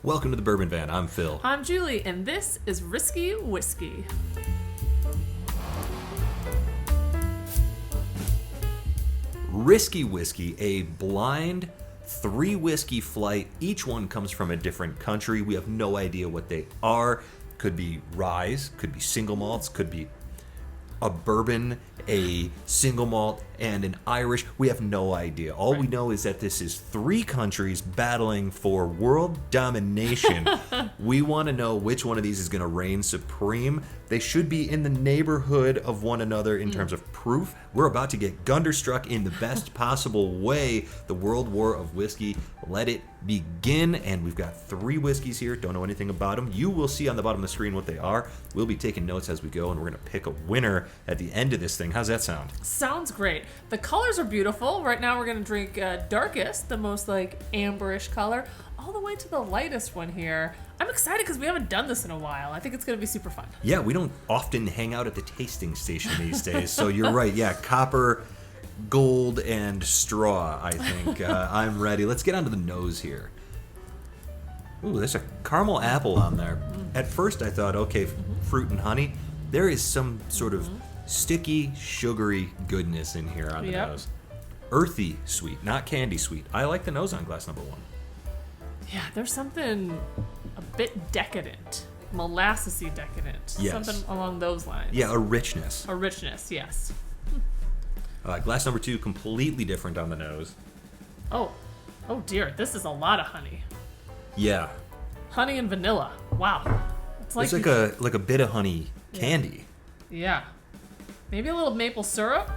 Welcome to the Bourbon Van. I'm Phil. I'm Julie, and this is Risky Whiskey. Risky Whiskey, a blind 3 whiskey flight. Each one comes from a different country. We have no idea what they are. Could be rye, could be single malts, could be a bourbon, a single malt, and an Irish. We have no idea. All we know is that this is 3 countries battling for world domination. We want to know which one of these is going to reign supreme. They should be in the neighborhood of one another in terms of proof. We're about to get Gunderstruck in the best possible way. The World War of Whiskey. Let it begin. And we've got 3 whiskeys here. Don't know anything about them. You will see on the bottom of the screen what they are. We'll be taking notes as we go, and we're going to pick a winner at the end of this thing. How's that sound? Sounds great. The colors are beautiful. Right now we're going to drink darkest, the most like amberish color, all the way to the lightest one here. I'm excited because we haven't done this in a while. I think it's going to be super fun. Yeah, we don't often hang out at the tasting station these days, so you're right. Yeah, copper, gold, and straw, I think. I'm ready. Let's get onto the nose here. Ooh, there's a caramel apple on there. At first I thought, okay, fruit and honey. There is some sort of sticky, sugary goodness in here on the nose. Earthy sweet, not candy sweet. I like the nose on glass number 1. Yeah, there's something a bit decadent, molassesy decadent. Yes. Something along those lines. Yeah, a richness. A richness, yes. Glass number 2, completely different on the nose. Oh dear, this is a lot of honey. Yeah. Honey and vanilla. Wow. It's like a bit of honey candy. Yeah. Maybe a little maple syrup.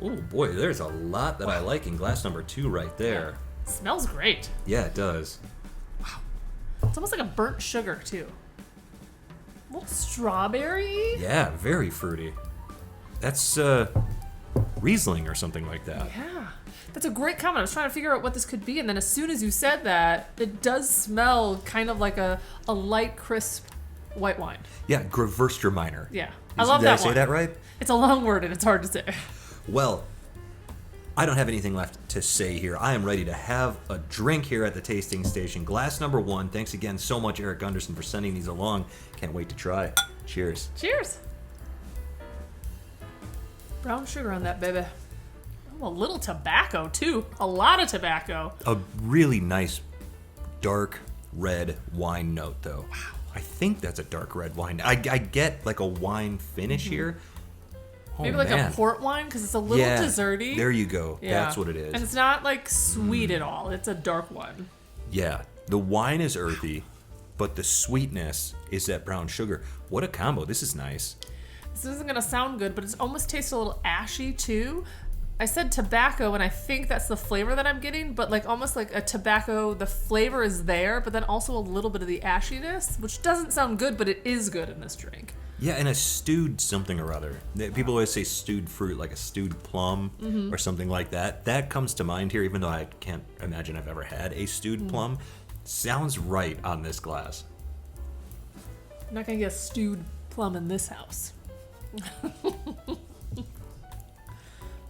Oh boy, there's a lot that I like in glass number 2 right there. Yeah. Smells great. Yeah, it does. Wow. It's almost like a burnt sugar, too. A little strawberry? Yeah, very fruity. That's Riesling or something like that. Yeah. That's a great comment. I was trying to figure out what this could be, and then as soon as you said that, it does smell kind of like a light, crisp white wine. Yeah, Gewürztraminer. Yeah. I love that one. Did I say that right? It's a long word, and it's hard to say. Well, I don't have anything left to say here. I am ready to have a drink here at the tasting station. Glass number 1. Thanks again so much, Eric Gunderson, for sending these along. Can't wait to try. Cheers. Cheers. Brown sugar on that, baby. Oh, a little tobacco, too. A lot of tobacco. A really nice dark red wine note, though. Wow. I think that's a dark red wine. I get like a wine finish here. Oh, maybe like a port wine, because it's a little desserty. There you go. Yeah. That's what it is. And it's not like sweet at all. It's a dark one. Yeah. The wine is earthy, but the sweetness is that brown sugar. What a combo. This is nice. This isn't going to sound good, but it almost tastes a little ashy, too. I said tobacco, and I think that's the flavor that I'm getting, but like almost like a tobacco, the flavor is there, but then also a little bit of the ashiness, which doesn't sound good, but it is good in this drink. Yeah, and a stewed something or other. People always say stewed fruit, like a stewed plum or something like that. That comes to mind here, even though I can't imagine I've ever had a stewed plum. Sounds right on this glass. I'm not going to get a stewed plum in this house.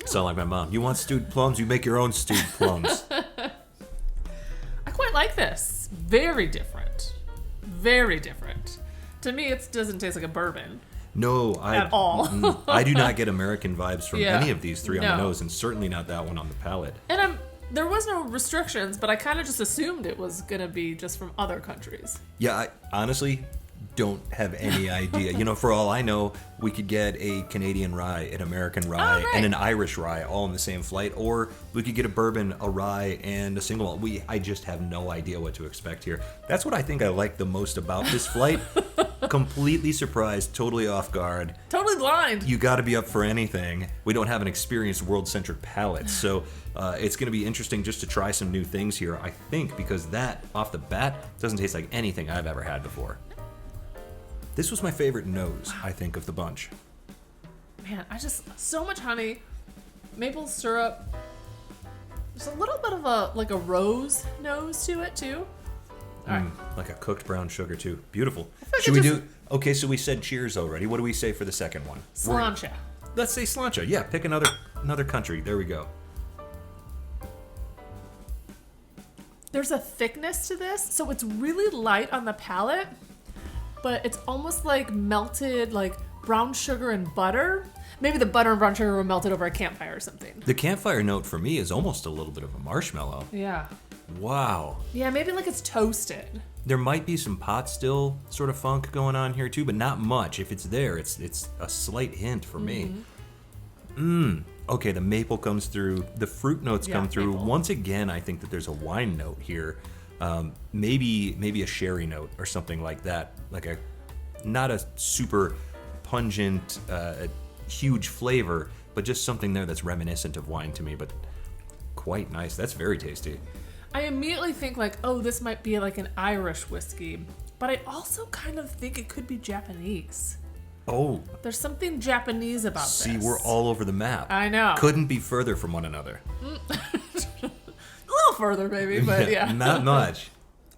Sound like my mom. You want stewed plums? You make your own stewed plums. I quite like this. Very different. Very different. To me, it doesn't taste like a bourbon. No, at all. I do not get American vibes from any of these 3 on the nose, and certainly not that one on the palate. And there was no restrictions, but I kind of just assumed it was going to be just from other countries. Yeah, I honestly don't have any idea. You know, for all I know, we could get a Canadian rye, an American rye, and an Irish rye all in the same flight, or we could get a bourbon, a rye, and a single malt. I just have no idea what to expect here. That's what I think I like the most about this flight. Completely surprised, totally off guard. Totally blind. You got to be up for anything. We don't have an experienced world-centric palate, so it's going to be interesting just to try some new things here, I think, because that, off the bat, doesn't taste like anything I've ever had before. This was my favorite nose, I think, of the bunch. Man, so much honey, maple syrup. There's a little bit of a rose nose to it, too. All right. Like a cooked brown sugar, too. Beautiful. Should we do... Okay, so we said cheers already. What do we say for the second one? Sláinte. Let's say sláinte. Yeah, pick another country. There we go. There's a thickness to this, so it's really light on the palate, but it's almost like melted like brown sugar and butter. Maybe the butter and brown sugar were melted over a campfire or something. The campfire note for me is almost a little bit of a marshmallow. Yeah. Wow. Yeah, maybe like it's toasted. There might be some pot still sort of funk going on here too, but not much. If it's there, it's a slight hint for me. Okay, the maple comes through. The fruit notes come through. Maple. Once again, I think that there's a wine note here. Maybe a sherry note or something like that. Like not a super pungent, huge flavor, but just something there that's reminiscent of wine to me, but quite nice. That's very tasty. I immediately think like, oh, this might be like an Irish whiskey, but I also kind of think it could be Japanese. Oh. There's something Japanese about this. See, we're all over the map. I know. Couldn't be further from one another. A little further maybe, but yeah. Not much.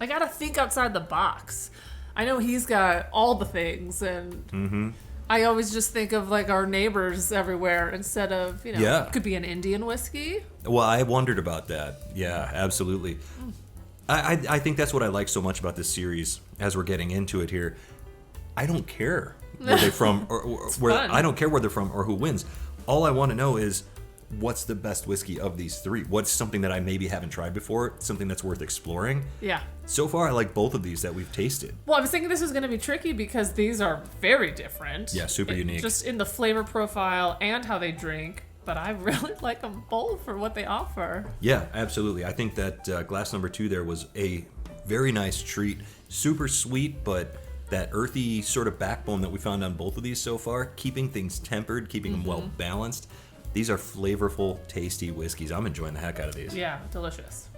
I gotta think outside the box. I know he's got all the things, and I always just think of like our neighbors everywhere instead of, Yeah. it could be an Indian whiskey. Well, I wondered about that. Yeah, absolutely. I think that's what I like so much about this series as we're getting into it here. I don't care where they're from, or where fun. I don't care where they're from or who wins. All I want to know is what's the best whiskey of these three? What's something that I maybe haven't tried before? Something that's worth exploring? Yeah. So far, I like both of these that we've tasted. Well, I was thinking this was going to be tricky because these are very different. Yeah, super unique. Just in the flavor profile and how they drink. But I really like them both for what they offer. Yeah, absolutely. I think that glass number 2 there was a very nice treat. Super sweet, but that earthy sort of backbone that we found on both of these so far, keeping things tempered, keeping them well balanced. These are flavorful, tasty whiskeys. I'm enjoying the heck out of these. Yeah, delicious.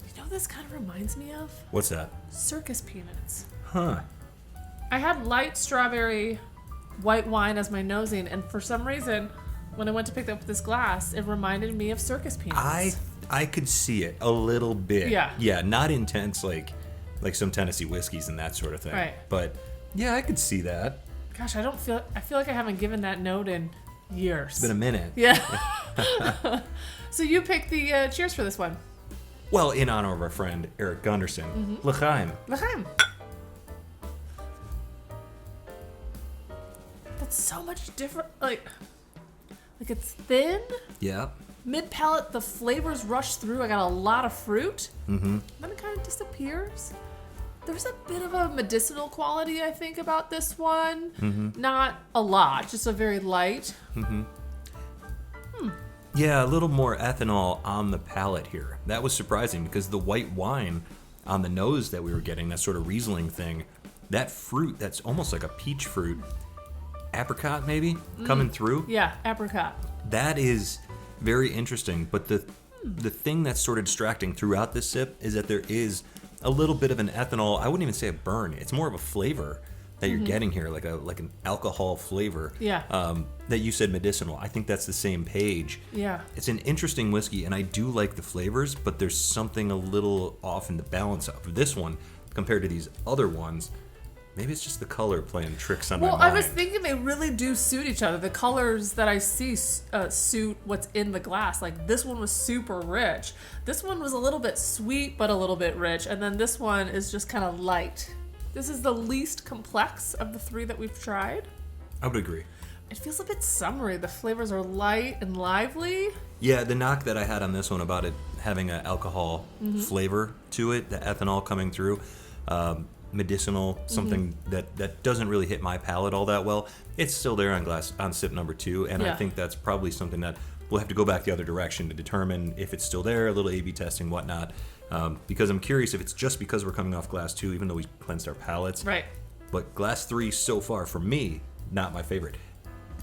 You know what this kind of reminds me of? What's that? Circus peanuts. Huh. I had light strawberry white wine as my nosing, and for some reason, when I went to pick up this glass, it reminded me of circus peanuts. I could see it a little bit. Yeah. Yeah, not intense like some Tennessee whiskeys and that sort of thing. Right. But yeah, I could see that. Gosh, I feel like I haven't given that note in years. It's been a minute. Yeah. So you picked the cheers for this one. Well, in honor of our friend Eric Gunderson. L'chaim. L'chaim. That's so much different. Like it's thin. Yeah. Mid palate, the flavors rush through. I got a lot of fruit. Then it kind of disappears. There's a bit of a medicinal quality, I think, about this one. Not a lot, just a very light. Yeah, a little more ethanol on the palate here. That was surprising because the white wine on the nose that we were getting, that sort of Riesling thing, that fruit that's almost like a peach fruit, apricot maybe, coming through. Yeah, apricot. That is very interesting, but the thing that's sort of distracting throughout this sip is that there is a little bit of an ethanol. I wouldn't even say a burn. It's more of a flavor that you're getting here, like an alcohol flavor. Yeah. That you said medicinal. I think that's the same page. Yeah. It's an interesting whiskey, and I do like the flavors, but there's something a little off in the balance of this one compared to these other ones. Maybe it's just the color playing tricks on my mind. Well, I was thinking they really do suit each other. The colors that I see suit what's in the glass. Like this one was super rich. This one was a little bit sweet, but a little bit rich. And then this one is just kind of light. This is the least complex of the three that we've tried. I would agree. It feels a bit summery. The flavors are light and lively. Yeah, the knock that I had on this one about it having an alcohol flavor to it, the ethanol coming through, medicinal, something that doesn't really hit my palate all that well. It's still there on sip number 2, and I think that's probably something that we'll have to go back the other direction to determine if it's still there, a little A/B testing, whatnot. Because I'm curious if it's just because we're coming off glass 2, even though we cleansed our palates. Right. But glass 3 so far, for me, not my favorite.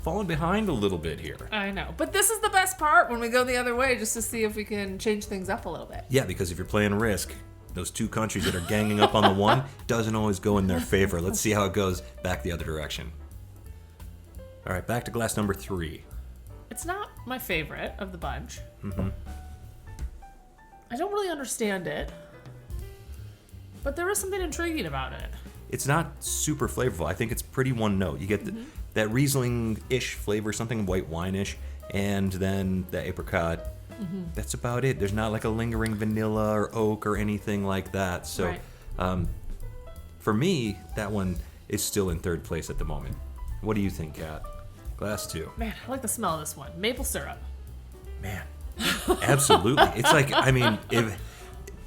Falling behind a little bit here. I know. But this is the best part when we go the other way, just to see if we can change things up a little bit. Yeah, because if you're playing Risk, those two countries that are ganging up on the one doesn't always go in their favor. Let's see how it goes back the other direction. All right, back to glass number 3. It's not my favorite of the bunch. I don't really understand it, but there is something intriguing about it. It's not super flavorful. I think it's pretty one note. You get that Riesling-ish flavor, something white wine-ish, and then the apricot That's about it. There's not like a lingering vanilla or oak or anything like that. So for me, that one is still in third place at the moment. What do you think, Kat? Glass 2. Man, I like the smell of this one. Maple syrup. Man, absolutely. It's like, I mean,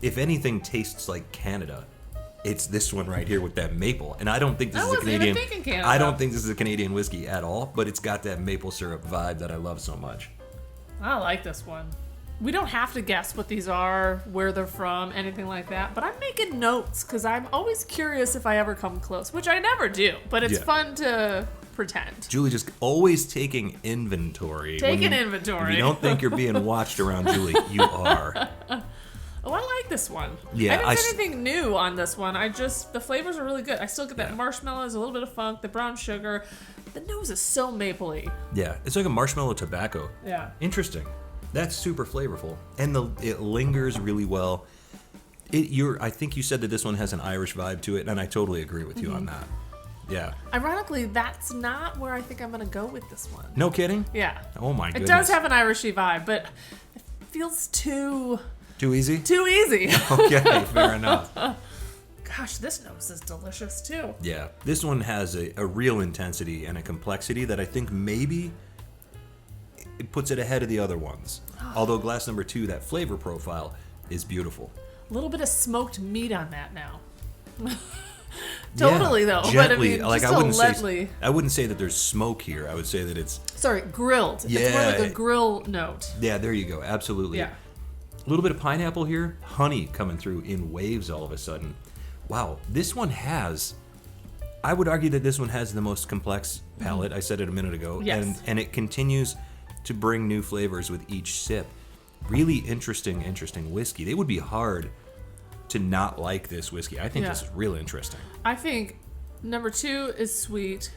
if anything tastes like Canada, it's this one right here with that maple. And I don't think this is a Canadian. Even thinking Canada. I don't think this is a Canadian whiskey at all, but it's got that maple syrup vibe that I love so much. I like this one. We don't have to guess what these are, where they're from, anything like that. But I'm making notes because I'm always curious if I ever come close, which I never do. But it's fun to pretend. Julie just always taking inventory. Inventory. If you don't think you're being watched around Julie, you are. Oh, I like this one. Yeah, I didn't get anything new on this one. The flavors are really good. I still get that marshmallows, a little bit of funk, the brown sugar. The nose is so mapley. Yeah, it's like a marshmallow tobacco. Yeah. Interesting. That's super flavorful, and it lingers really well. I think you said that this one has an Irish vibe to it, and I totally agree with you on that. Yeah. Ironically, that's not where I think I'm going to go with this one. No kidding? Yeah. Oh my goodness. It does have an Irishy vibe, but it feels too easy. Too easy. Okay, fair enough. Gosh, this nose is delicious too. Yeah, this one has a real intensity and a complexity that I think maybe it puts it ahead of the other ones. Although glass number 2, that flavor profile is beautiful. A little bit of smoked meat on that now. Totally though, gently, but I mean, I wouldn't say that there's smoke here. I would say that it's grilled. Yeah, it's more like a grill note. Yeah, there you go. Absolutely. Yeah. A little bit of pineapple here, honey coming through in waves all of a sudden. Wow, this one has. I would argue that this one has the most complex palate. I said it a minute ago, and it continues to bring new flavors with each sip. Really interesting whiskey. They would be hard to not like this whiskey. I think this is real interesting. I think number 2 is sweet,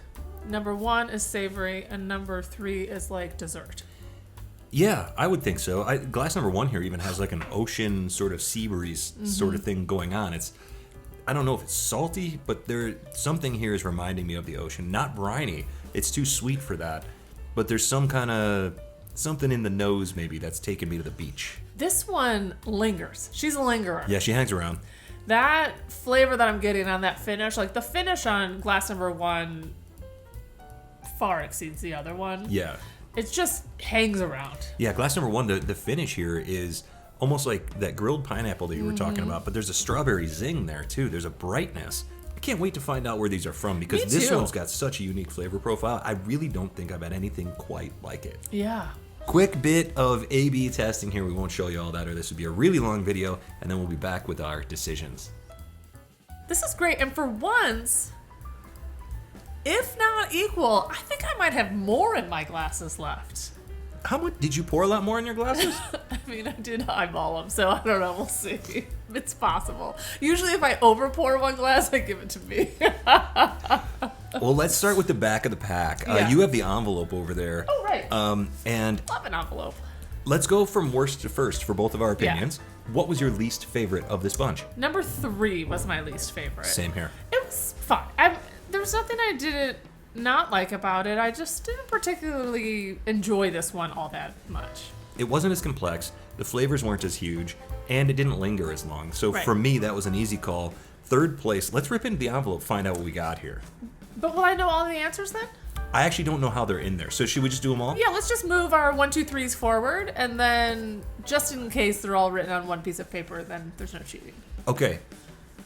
number 1 is savory, and number 3 is like dessert. Yeah, I would think so. Glass number 1 here even has like an ocean sort of sea breeze sort of thing going on. I don't know if it's salty, but something here is reminding me of the ocean. Not briny. It's too sweet for that. But there's something in the nose maybe that's taken me to the beach. This one lingers. She's a lingerer. Yeah, she hangs around. That flavor that I'm getting on that finish, like the finish on glass number 1 far exceeds the other one. Yeah. It just hangs around. Yeah, glass number 1, the finish here is almost like that grilled pineapple that you were talking about, but there's a strawberry zing there too. There's a brightness. I can't wait to find out where these are from because this one's got such a unique flavor profile. I really don't think I've had anything quite like it. Yeah. Quick bit of A/B testing here. We won't show you all that, or this would be a really long video, and then we'll be back with our decisions. This is great, and for once, if not equal, I think I might have more in my glasses left. How much did you pour? A lot more in your glasses? I mean, I did eyeball them, so I don't know. We'll see. It's possible. Usually, if I over pour one glass, I give it to me. Well, let's start with the back of the pack. You have the envelope over there. Oh, right. And love an envelope. Let's go from worst to first for both of our opinions. Yeah. What was your least favorite of this bunch? Number 3 was my least favorite. Same here. It was fine. There was nothing I didn't not like about it. I just didn't particularly enjoy this one all that much. It wasn't as complex, the flavors weren't as huge, and it didn't linger as long. So for me, that was an easy call. Third place, let's rip into the envelope, find out what we got here. But will I know all the answers then? I actually don't know how they're in there. So should we just do them all? Yeah, let's just move our 1, 2, 3s forward, and then just in case they're all written on one piece of paper, then there's no cheating. Okay.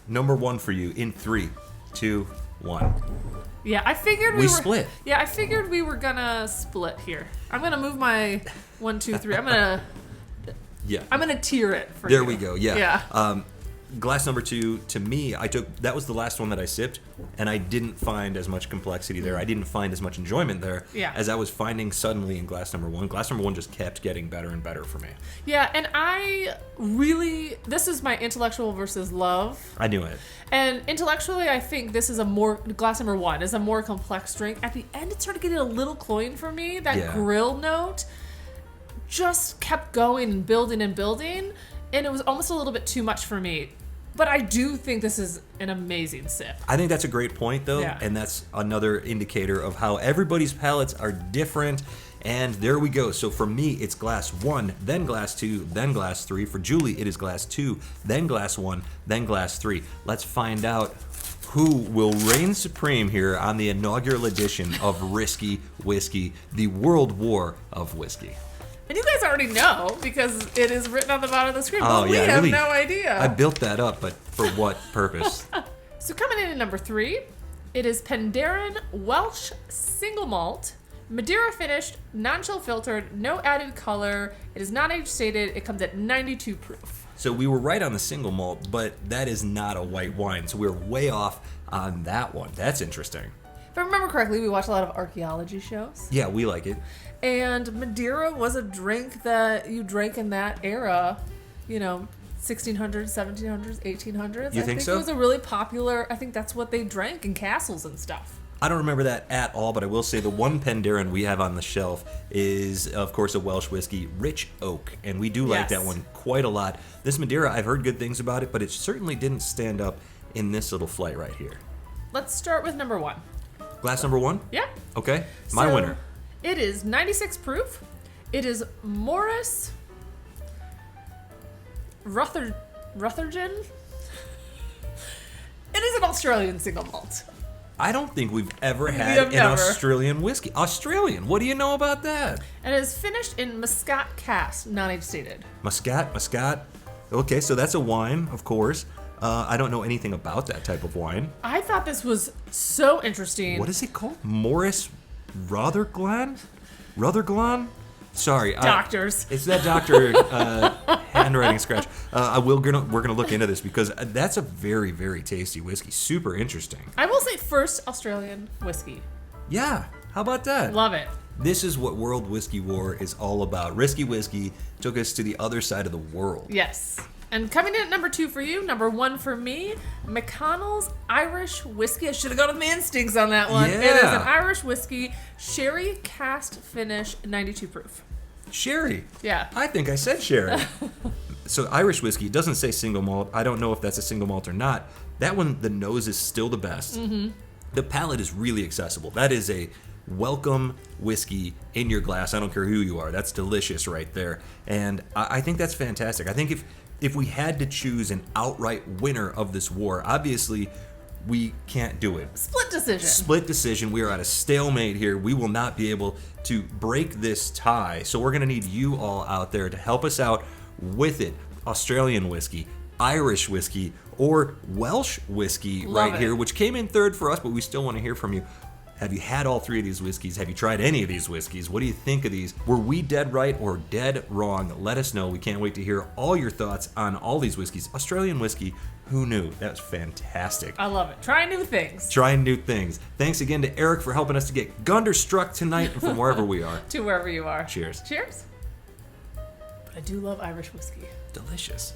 Number 1 for you in 3, 2, 1. Yeah, I figured we were split. Yeah, I figured we were gonna split here. I'm gonna move my 1, 2, 3. I'm gonna tier it for you. There we go. Yeah. Yeah. Glass number 2, to me, that was the last one that I sipped, and I didn't find as much complexity there. I didn't find as much enjoyment there as I was finding suddenly in glass number 1. Glass number 1 just kept getting better and better for me. Yeah, and this is my intellectual versus love. I knew it. And intellectually, I think this is glass number 1 is a more complex drink. At the end, it started getting a little cloying for me. That grill note just kept going and building, and it was almost a little bit too much for me. But I do think this is an amazing sip. I think that's a great point, though, and that's another indicator of how everybody's palates are different, And there we go. So for me, it's glass 1, then glass 2, then glass 3. For Julie, it is glass 2, then glass 1, then glass 3. Let's find out who will reign supreme here on the inaugural edition of Risky Whiskey, the World War of Whiskey. And you guys already know because it is written on the bottom of the screen. Oh, but we yeah, have really, no idea. I built that up, but for what purpose? So coming in at number 3, it is Penderyn Welsh Single Malt. Madeira finished, non-chill filtered, no added color. It is not age stated. It comes at 92 proof. So we were right on the single malt, but that is not a white wine. So we were way off on that one. That's interesting. If I remember correctly, we watch a lot of archaeology shows. Yeah, we like it. And Madeira was a drink that you drank in that era, 1600s, 1700s, 1800s. You think so? It was a really popular, I think that's what they drank in castles and stuff. I don't remember that at all, but I will say the one Penderyn we have on the shelf is, of course, a Welsh whiskey, Rich Oak, and we do like that one quite a lot. This Madeira, I've heard good things about it, but it certainly didn't stand up in this little flight right here. Let's start with number 1. Glass number 1? Yeah. Okay, my winner. It is 96 proof. It is Morris Rutherglen. It is an Australian single malt. I don't think we've ever had an Australian whiskey. Australian, what do you know about that? And it is finished in Muscat Casks, non-age stated. Muscat. Okay, so that's a wine, of course. I don't know anything about that type of wine. I thought this was so interesting. What is it called? Morris Rutherglen? Sorry. Doctors. It's that doctor handwriting scratch. We're gonna look into this because that's a very, very tasty whiskey. Super interesting. I will say first Australian whiskey. Yeah. How about that? Love it. This is what World Whiskey War is all about. Risky Whiskey took us to the other side of the world. Yes. And coming in at number 2 for you, number 1 for me, McConnell's Irish Whiskey. I should have gone with my instincts on that one. Yeah. It is an Irish whiskey, sherry cast finish, 92 proof. Sherry. Yeah. I think I said sherry. So Irish whiskey, it doesn't say single malt. I don't know if that's a single malt or not. That one, the nose is still the best. Mm-hmm. The palate is really accessible. That is a welcome whiskey in your glass. I don't care who you are. That's delicious right there. And I think that's fantastic. I think if we had to choose an outright winner of this war, obviously we can't do it. Split decision. We are at a stalemate here. We will not be able to break this tie. So we're going to need you all out there to help us out with it. Australian whiskey, Irish whiskey, or Welsh whiskey here, which came in third for us, but we still want to hear from you. Have you had all 3 of these whiskeys? Have you tried any of these whiskeys? What do you think of these? Were we dead right or dead wrong? Let us know. We can't wait to hear all your thoughts on all these whiskeys. Australian whiskey, who knew? That was fantastic. I love it. Trying new things. Thanks again to Eric for helping us to get Gunderstruck tonight from wherever we are. To wherever you are. Cheers. Cheers. But I do love Irish whiskey. Delicious.